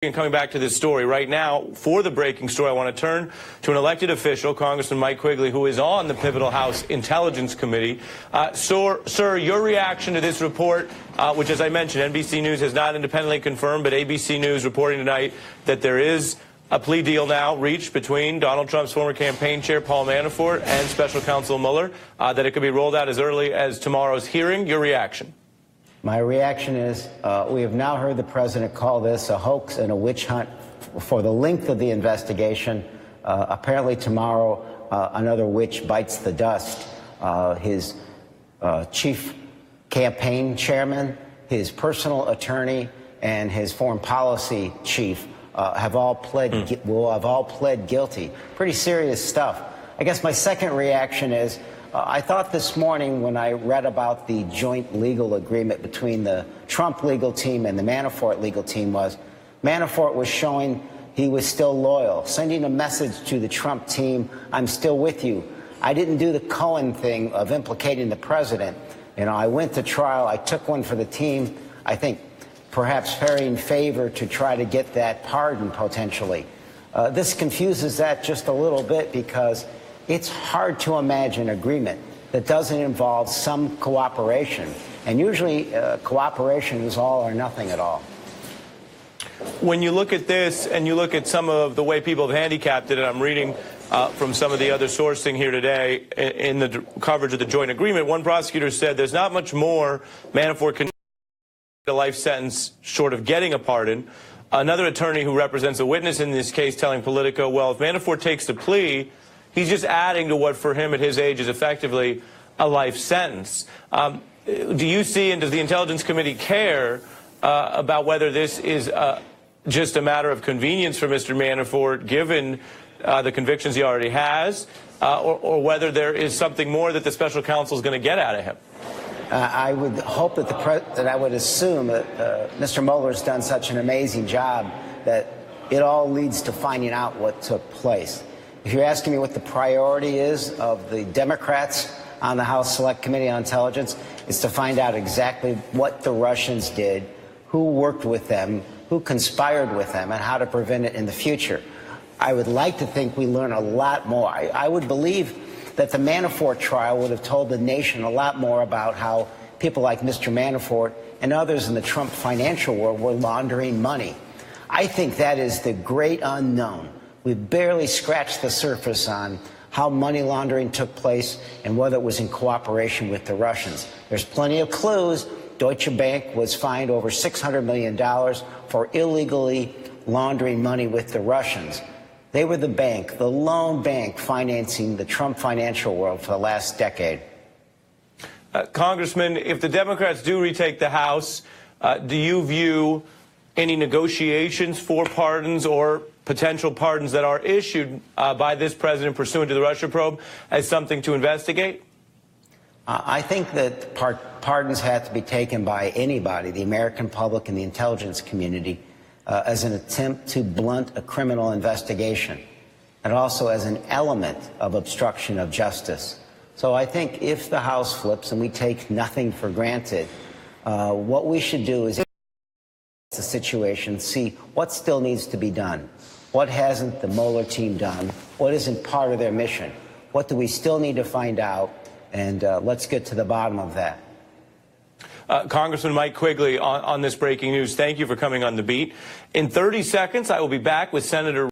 And coming back to this story right now, for the breaking story, I want to turn to an elected official, Congressman Mike Quigley, who is on the pivotal House Intelligence Committee. Sir, your reaction to this report, which, as I mentioned, NBC News has not independently confirmed, but ABC News reporting tonight that there is a plea deal now reached between Donald Trump's former campaign chair, Paul Manafort, and Special Counsel Mueller, that it could be rolled out as early as tomorrow's hearing. Your reaction? My reaction is we have now heard the president call this a hoax and a witch hunt for the length of the investigation. Apparently tomorrow another witch bites the dust. His chief campaign chairman, his personal attorney, and his foreign policy chief will have all pled guilty. Pretty serious stuff. I guess my second reaction is I thought this morning when I read about the joint legal agreement between the Trump legal team and the Manafort legal team was Manafort was showing he was still loyal, sending a message to the Trump team, I'm still with you. I didn't do the Cohen thing of implicating the president. You know, I went to trial, I took one for the team, I think perhaps ferrying favor to try to get that pardon potentially. This confuses that just a little bit because it's hard to imagine agreement that doesn't involve some cooperation. And usually cooperation is all or nothing at all. When you look at this and you look at some of the way people have handicapped it, and I'm reading from some of the other sourcing here today in the coverage of the joint agreement, one prosecutor said there's not much more Manafort can a life sentence short of getting a pardon. Another attorney who represents a witness in this case telling Politico, well, if Manafort takes the plea, he's just adding to what for him at his age is effectively a life sentence. Do you see, and does the Intelligence Committee care about whether this is just a matter of convenience for Mr. Manafort, given the convictions he already has, or whether there is something more that the special counsel is going to get out of him? I would hope that I would assume that Mr. Mueller's done such an amazing job that it all leads to finding out what took place. If you're asking me what the priority is of the Democrats on the House Select Committee on Intelligence, it's to find out exactly what the Russians did, who worked with them, who conspired with them, and how to prevent it in the future. I would like to think we learn a lot more. I would believe that the Manafort trial would have told the nation a lot more about how people like Mr. Manafort and others in the Trump financial world were laundering money. I think that is the great unknown. We've barely scratched the surface on how money laundering took place and whether it was in cooperation with the Russians. There's plenty of clues. Deutsche Bank was fined over $600 million for illegally laundering money with the Russians. They were the bank, the lone bank financing the Trump financial world for the last decade. Congressman, if the Democrats do retake the House, do you view any negotiations for pardons or potential pardons that are issued by this president pursuant to the Russia probe as something to investigate? I think that pardons have to be taken by anybody, the American public and the intelligence community, as an attempt to blunt a criminal investigation, and also as an element of obstruction of justice. So I think if the House flips and we take nothing for granted, what we should do is the situation, see what still needs to be done. What hasn't the Mueller team done? What isn't part of their mission? What do we still need to find out? And let's get to the bottom of that. Congressman Mike Quigley on this breaking news, thank you for coming on The Beat. In 30 seconds, I will be back with Senator